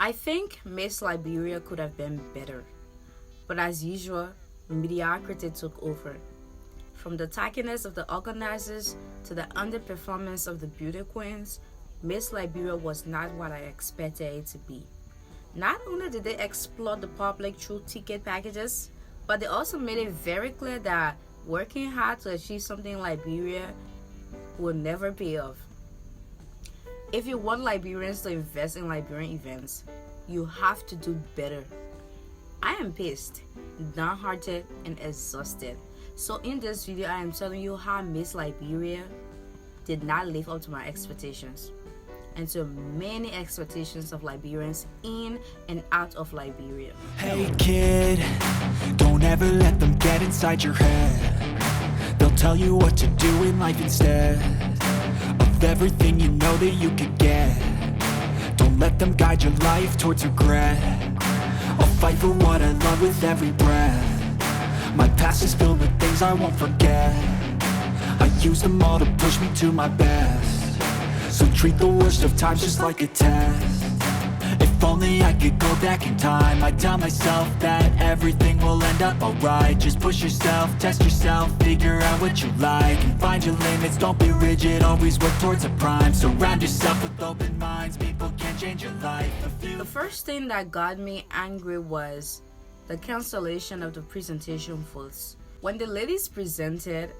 I think Miss Liberia could have been better, but as usual, mediocrity took over. From the tackiness of the organizers to the underperformance of the beauty queens, Miss Liberia was not what I expected it to be. Not only did they exploit the public through ticket packages, but they also made it very clear that working hard to achieve something in Liberia will never pay off. If you want Liberians to invest in Liberian events, you have to do better. I am pissed, downhearted, and exhausted. So in this video, I am telling you how Miss Liberia did not live up to my expectations and to many expectations of Liberians in and out of Liberia. Hey kid, don't ever let them get inside your head. They'll tell you what to do in life instead of everything you know that you could get. Don't let them guide your life towards regret. I'll fight for what I love with every breath. My past is filled with things I won't forget. I use them all to push me to my best. So treat the worst of times just like a test. If only I could go back in time, I'd tell myself that everything will end up alright. Just push yourself, test yourself, figure out what you like, and find your limits, don't be rigid, always work towards a prime. Surround yourself with open minds, people can change your life. The first thing that got me angry was the cancellation of the presentation votes. When the ladies presented,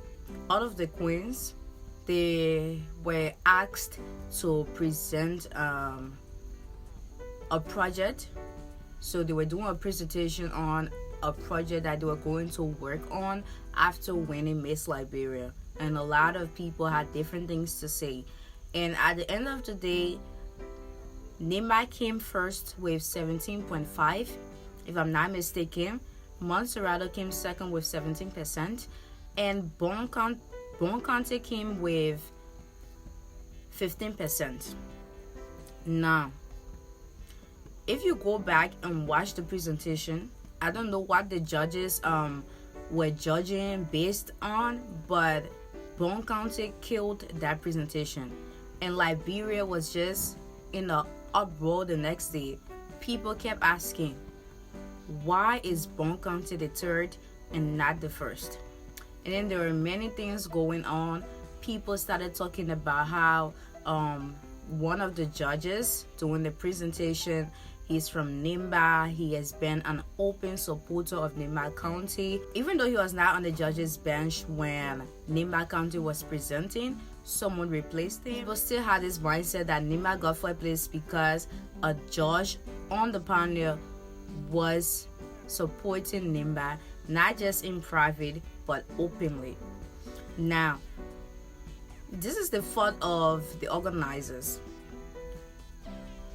all of the queens, they were asked to present a project. So they were doing a presentation on a project that they were going to work on after winning Miss Liberia, and a lot of people had different things to say. And at the end of the day, Nima came first with 17.5, if I'm not mistaken. Monserrato came second with 17%, and Bomi County came with 15%. Now, if you go back and watch the presentation, I don't know what the judges were judging based on, but Bomi County killed that presentation, and Liberia was just in a uproar the next day. People kept asking, why is Bomi County the third and not the first? And then there were many things going on. People started talking about how one of the judges doing the presentation, he's from Nimba. He has been an open supporter of Nimba County. Even though he was not on the judges bench when Nimba County was presenting, someone replaced him. People still had this mindset that Nimba got first place because a judge on the panel was supporting Nimba, not just in private, but openly. Now, this is the fault of the organizers.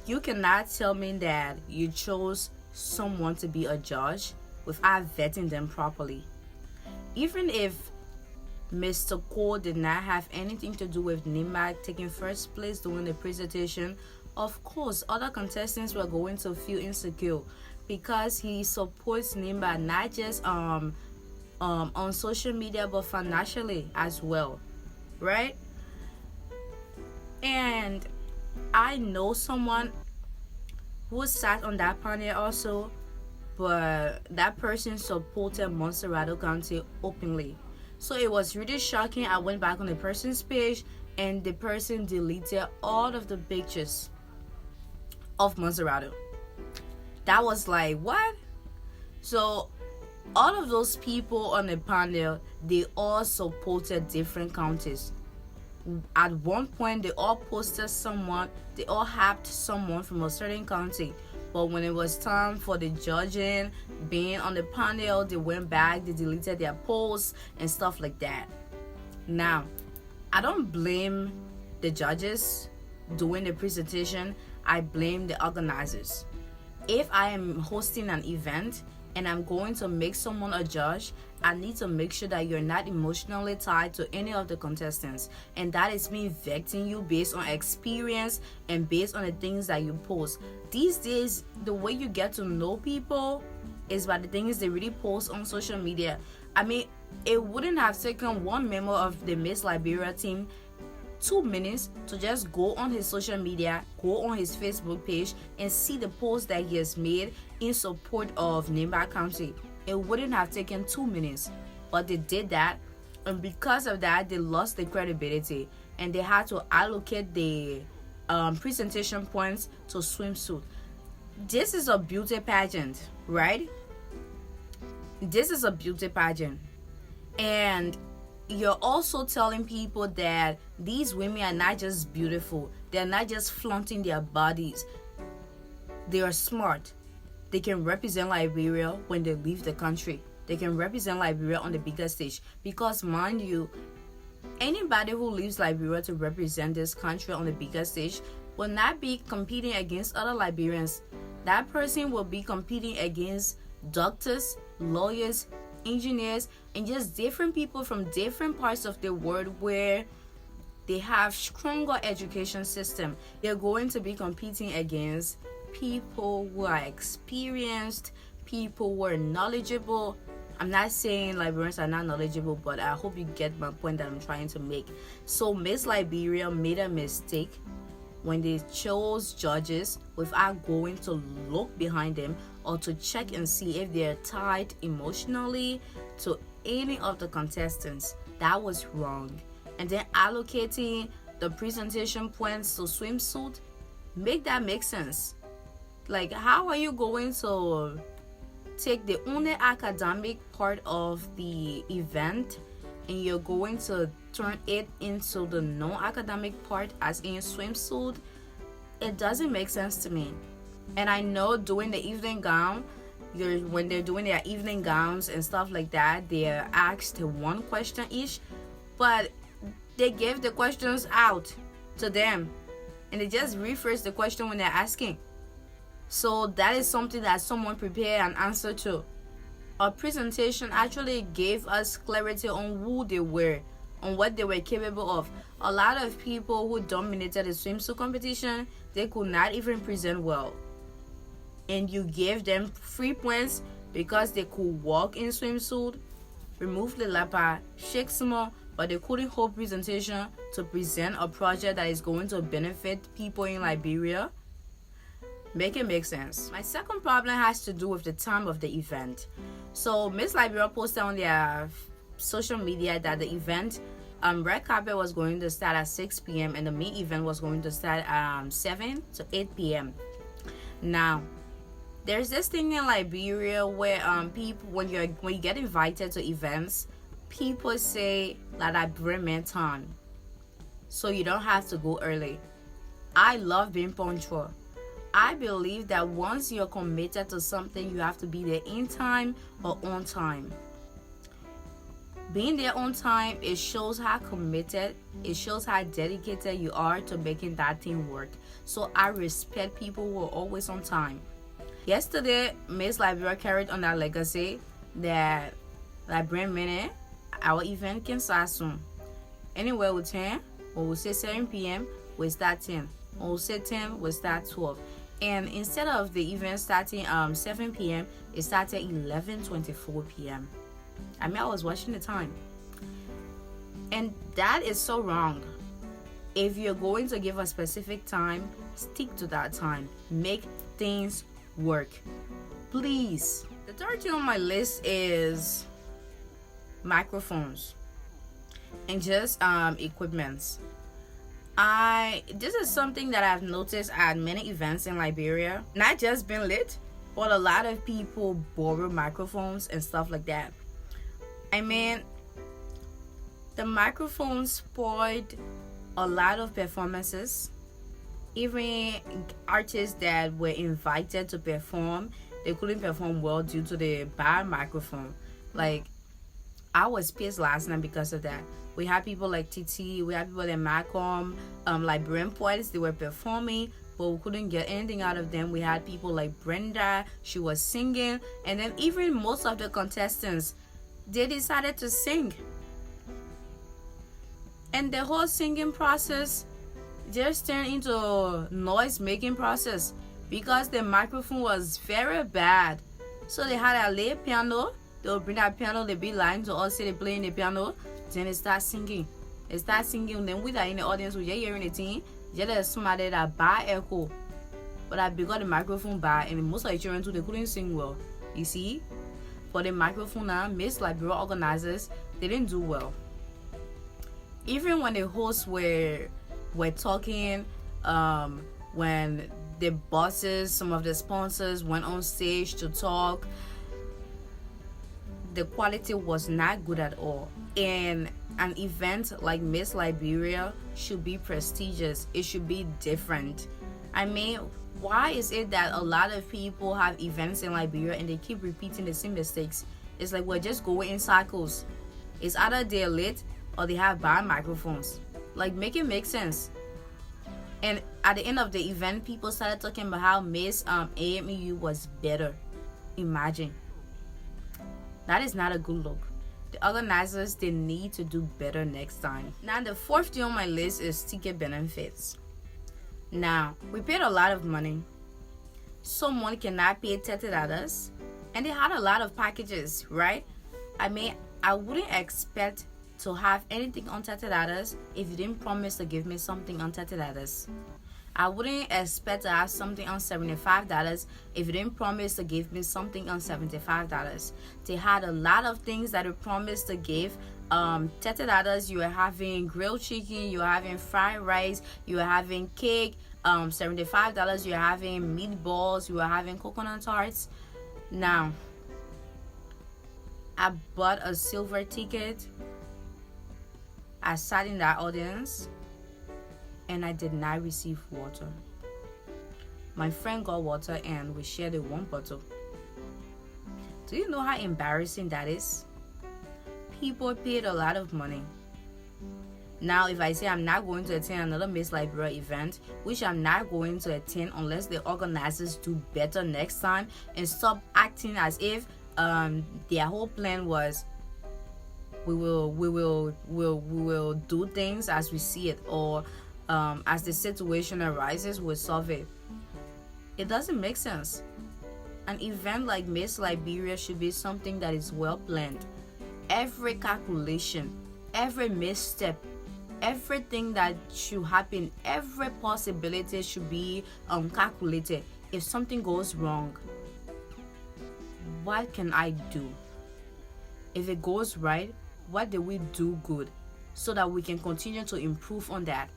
You cannot tell me that you chose someone to be a judge without vetting them properly. Even if Mr. Cole did not have anything to do with Nimba taking first place during the presentation, of course, other contestants were going to feel insecure because he supports Nimba not just on social media but financially as well, right? And I know someone who sat on that panel also, but that person supported Monserrato County openly. So it was really shocking. I went back on the person's page and the person deleted all of the pictures of Monserrato. That was like, what? So all of those people on the panel, they all supported different counties. At one point, they all posted someone, they all hyped someone from a certain county. But when it was time for the judging, being on the panel, they went back, they deleted their posts and stuff like that. Now, I don't blame the judges doing the presentation. I blame the organizers. If I am hosting an event and I'm going to make someone a judge, I need to make sure that you're not emotionally tied to any of the contestants, and that is me vetting you based on experience and based on the things that you post. These days, the way you get to know people is by the things they really post on social media. I mean, it wouldn't have taken one member of the Miss Liberia team 2 minutes to just go on his social media, go on his Facebook page, and see the post that he has made in support of Monrovia County. It wouldn't have taken 2 minutes, but they did that, and because of that, they lost the credibility, and they had to allocate the presentation points to swimsuit. This is a beauty pageant, right? This is a beauty pageant, and you're also telling people that these women are not just beautiful, they're not just flaunting their bodies, they are smart. They can represent Liberia when they leave the country. They can represent Liberia on the bigger stage, because mind you, anybody who leaves Liberia to represent this country on the bigger stage will not be competing against other Liberians. That person will be competing against doctors, lawyers, engineers, and just different people from different parts of the world where they have stronger education system. They're going to be competing against people who are experienced, people who are knowledgeable. I'm not saying Liberians are not knowledgeable, but I hope you get my point that I'm trying to make. So Miss Liberia made a mistake when they chose judges without going to look behind them or to check and see if they're tied emotionally to any of the contestants. That was wrong. And then allocating the presentation points to swimsuit, make that make sense. Like, how are you going to take the only academic part of the event and you're going to turn it into the non-academic part as in swimsuit? It doesn't make sense to me. And I know doing the evening gown, when they're doing their evening gowns and stuff like that, they're asked one question each, but they give the questions out to them and they just rephrase the question when they're asking. So that is something that someone prepared an answer to. Our presentation actually gave us clarity on who they were, on what they were capable of. A lot of people who dominated the swimsuit competition, they could not even present well. And you gave them 3 points because they could walk in swimsuit, remove the lapa, shake small, but they couldn't hold presentation to present a project that is going to benefit people in Liberia. Make it make sense. My second problem has to do with the time of the event. So Miss Liberia posted on their social media that the event, red carpet was going to start at 6 p.m. and the main event was going to start 7 to 8 p.m. Now, there's this thing in Liberia where people, when you get invited to events, people say that I bring my time, so you don't have to go early. I love being punctual. I believe that once you're committed to something, you have to be there in time or on time. Being there on time, it shows how committed, it shows how dedicated you are to making that thing work. So I respect people who are always on time. Yesterday, Miss Liberia carried on that legacy that Veralyn Voneh, our event can start soon. Anywhere we 10, when we say 7 p.m., we start 10. When we say 10, we start 12. And instead of the event starting 7 p.m., it started 11:24 p.m. I mean, I was watching the time. And that is so wrong. If you're going to give a specific time, stick to that time. Make things work. Please. The third thing on my list is microphones and just equipments. This is something that I've noticed at many events in Liberia. Not just being lit, but a lot of people borrow microphones and stuff like that. I mean, the microphones spoiled a lot of performances. Even artists that were invited to perform, they couldn't perform well due to the bad microphone. Like, I was pissed last night because of that. We had people like Titi, we had people like Malcolm, Liberian poets, they were performing, but we couldn't get anything out of them. We had people like Brenda, she was singing, and then even most of the contestants, they decided to sing. And the whole singing process just turned into a noise making process because the microphone was very bad. So they had a lay piano. They'll bring that piano, they be lying to us, say they playing the piano, then they start singing. They start singing, then we that in the audience, we just hearing the thing. Just there's somebody that buy echo, but I got the microphone by, and most of the children too, they couldn't sing well. You see, for the microphone now, Miss Liberia organizers, they didn't do well. Even when the hosts were talking, when the bosses, some of the sponsors went on stage to talk, the quality was not good at all. And an event like Miss Liberia should be prestigious. It should be different. I mean, why is it that a lot of people have events in Liberia and they keep repeating the same mistakes? It's like we're just going in circles. It's either they're late or they have bad microphones. Like, make it make sense. And at the end of the event, people started talking about how Miss AMEU was better. Imagine. That is not a good look. The organizers, they need to do better next time. Now, the fourth thing on my list is ticket benefits. Now, we paid a lot of money. Someone cannot pay $30, and they had a lot of packages, right? I mean, I wouldn't expect to have anything on $30 if you didn't promise to give me something on $30. I wouldn't expect to have something on $75 if you didn't promise to give me something on $75. They had a lot of things that they promised to give. $30, you are having grilled chicken, you are having fried rice, you are having cake. $75, you are having meatballs, you are having coconut tarts. Now, I bought a silver ticket. I sat in that audience, and I did not receive water. My friend got water, and we shared a one bottle. Do you know how embarrassing that is? People paid a lot of money. Now, if I say I'm not going to attend another Miss Liberia event, which I'm not going to attend unless the organizers do better next time and stop acting as if their whole plan was we will do things as we see it, or as the situation arises, we'll solve it. It doesn't make sense. An event like Miss Liberia should be something that is well planned. Every calculation, every misstep, everything that should happen, every possibility should be calculated. If something goes wrong, what can I do? If it goes right, what do we do good so that we can continue to improve on that?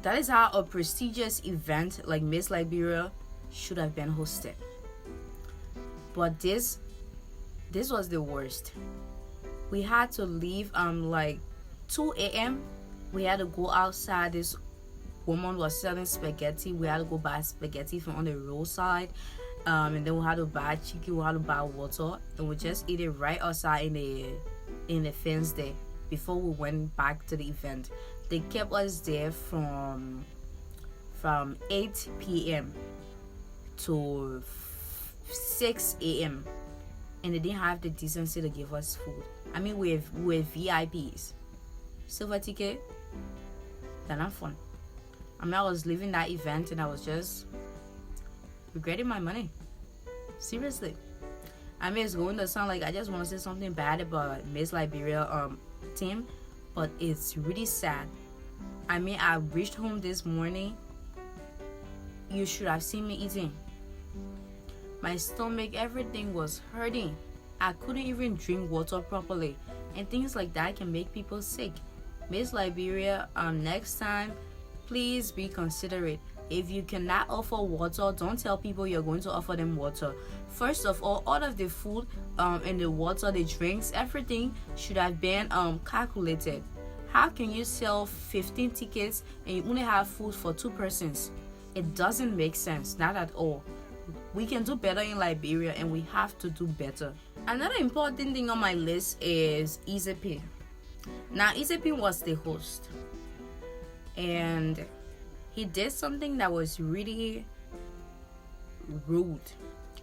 That is how a prestigious event like Miss Liberia should have been hosted. But this was the worst. We had to leave like 2 a.m. We had to go outside. This woman was selling spaghetti. We had to go buy spaghetti from on the roadside. And then we had to buy chicken, we had to buy water, and we just eat it right outside in the fence there before we went back to the event. They kept us there from 8 p.m. to 6 a.m. and they didn't have the decency to give us food. I mean, we're VIPs. Silver ticket, they're not fun. I mean, I was leaving that event and I was just regretting my money. Seriously. I mean, it's going to sound like I just want to say something bad about Miss Liberia team, but it's really sad. I mean, I reached home this morning. You should have seen me eating. My stomach, everything was hurting. I couldn't even drink water properly, and things like that can make people sick. Miss Liberia, next time, please be considerate. If you cannot offer water, don't tell people you're going to offer them water. First of all of the food and the water, the drinks, everything should have been calculated. How can you sell 15 tickets and you only have food for 2 persons? It doesn't make sense, not at all. We can do better in Liberia, and we have to do better. Another important thing on my list is EZP. Now, EZP was the host, and he did something that was really rude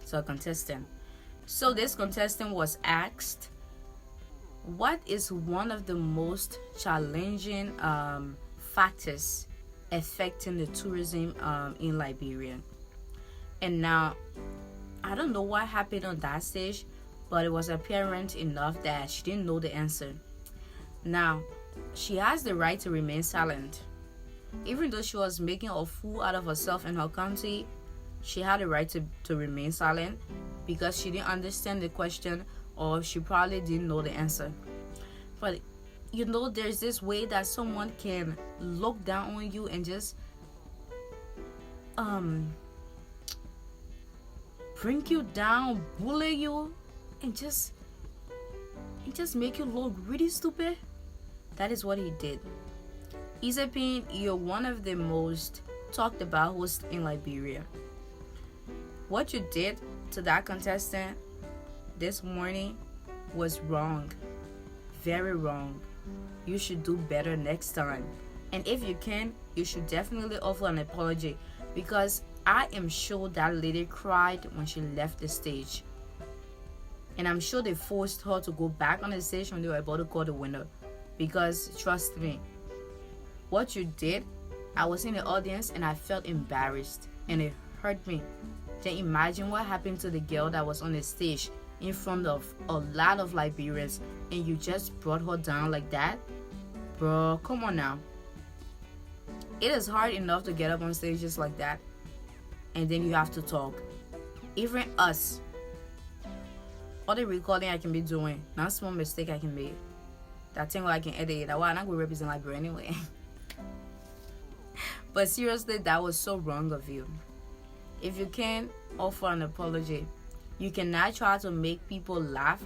to a contestant. So this contestant was asked, what is one of the most challenging factors affecting the tourism in Liberia? And now, I don't know what happened on that stage, but it was apparent enough that she didn't know the answer. Now, she has the right to remain silent. Even though she was making a fool out of herself in her county, she had the right to remain silent because she didn't understand the question, or she probably didn't know the answer. But there's this way that someone can look down on you and just bring you down, bully you, and just make you look really stupid. That is what he did. Isapin, you're one of the most talked about hosts in Liberia. What you did to that contestant this morning was wrong. Very wrong. You should do better next time. And if you can, you should definitely offer an apology, because I am sure that lady cried when she left the stage. And I'm sure they forced her to go back on the stage when they were about to call the winner. Because trust me, what you did, I was in the audience and I felt embarrassed and it hurt me. Then imagine what happened to the girl that was on the stage in front of a lot of Liberians, and you just brought her down like that. Bro, come on now. It is hard enough to get up on stages like that, and then you have to talk. Even us, all the recording I can be doing, not small mistake I can make. That thing where I can edit, that why I'm not going to represent Liberia anyway. But seriously, that was so wrong of you. If you can, offer an apology. You cannot try to make people laugh.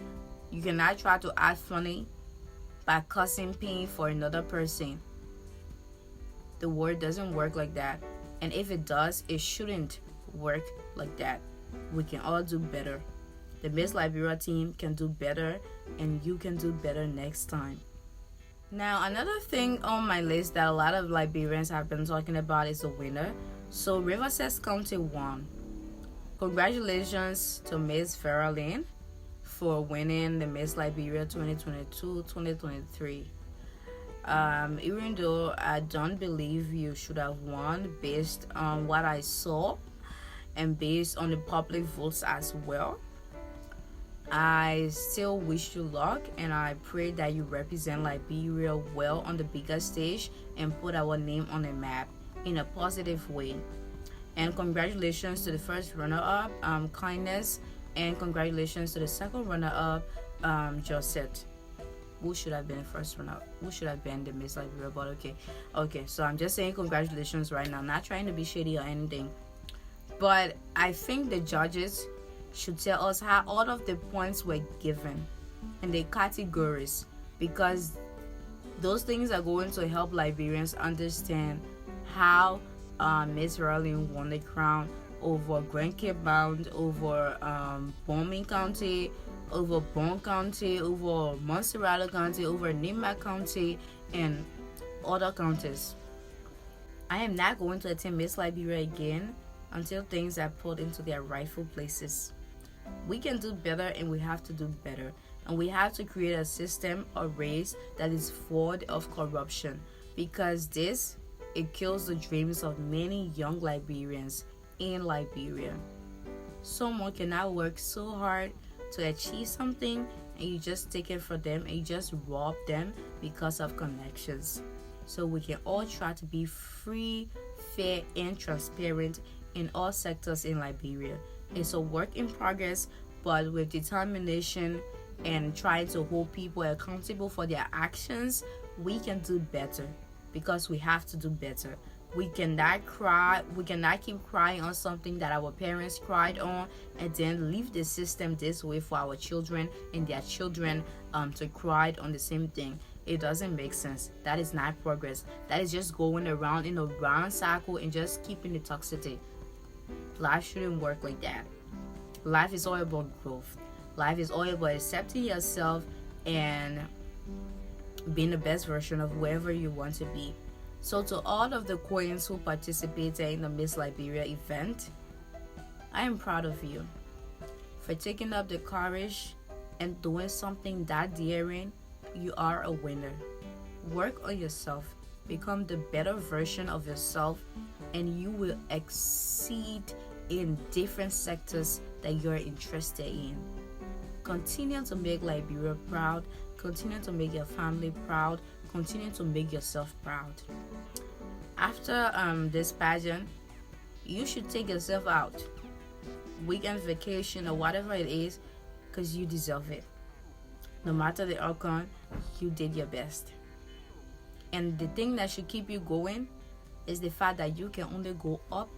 You cannot try to act funny by causing pain for another person. The word doesn't work like that. And if it does, it shouldn't work like that. We can all do better. The Miss Liberia team can do better, and you can do better next time. Now, another thing on my list that a lot of Liberians have been talking about is the winner. So, Riverside County won. Congratulations to Miss Veralyn for winning the Miss Liberia 2022-2023. Even though I don't believe you should have won based on what I saw and based on the public votes as well, I still wish you luck, and I pray that you represent Liberia well on the bigger stage and put our name on the map in a positive way. And congratulations to the first runner-up, Kindness, and congratulations to the second runner-up, Josette. Who should have been the first runner-up? Who should have been the Miss Liberia? But okay. So I'm just saying congratulations right now. Not trying to be shady or anything, but I think the judges should tell us how all of the points were given in the categories, because those things are going to help Liberians understand how Miss Veralyn won the crown over Grand Cape Bound, over Bomi County, over Bon County, over Monrovia County, over Nima County, and other counties. I am not going to attend Miss Liberia again until things are put into their rightful places. We can do better, and we have to do better. And we have to create a system or race that is void of corruption, because it kills the dreams of many young Liberians in Liberia. Someone cannot work so hard to achieve something, and you just take it from them and you just rob them because of connections. So we can all try to be free, fair, and transparent in all sectors in Liberia. It's a work in progress, but with determination and trying to hold people accountable for their actions, we can do better, because we have to do better. We cannot keep crying on something that our parents cried on and then leave the system this way for our children and their children to cry on the same thing. It doesn't make sense. That is not progress. That is just going around in a round cycle and just keeping the toxicity. Life shouldn't work like that. Life is all about growth. Life is all about accepting yourself and being the best version of whoever you want to be. So to all of the queens who participated in the Miss Liberia event, I am proud of you for taking up the courage and doing something that daring. You are a winner. Work on yourself. Become the better version of yourself, and you will exceed in different sectors that you're interested in. Continue to make Liberia proud. Continue to make your family proud. continue to make yourself proud. After this pageant, you should take yourself out, weekend vacation or whatever it is, because you deserve it. No matter the outcome, you did your best. And the thing that should keep you going is the fact that you can only go up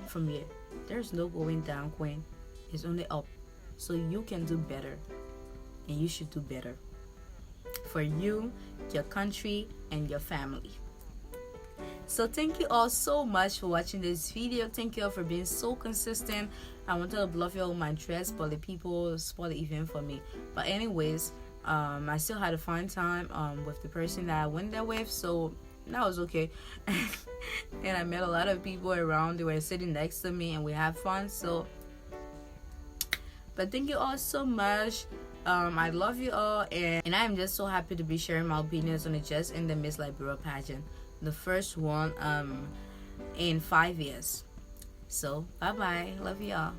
from here. There's no going down, Queen. It's only up. So you can do better, and you should do better for you, your country, and your family. So thank you all so much for watching this video. Thank you all for being so consistent. I wanted to bluff you all my dress, but the people spoiled the event for me. But anyways, I still had a fun time with the person that I went there with, so that was okay. And I met a lot of people around. They were sitting next to me and we had fun. So but thank you all so much. I love you all, and I am just so happy to be sharing my opinions on it just in the Miss Liberia pageant, the first one in 5 years. So bye bye, love you all.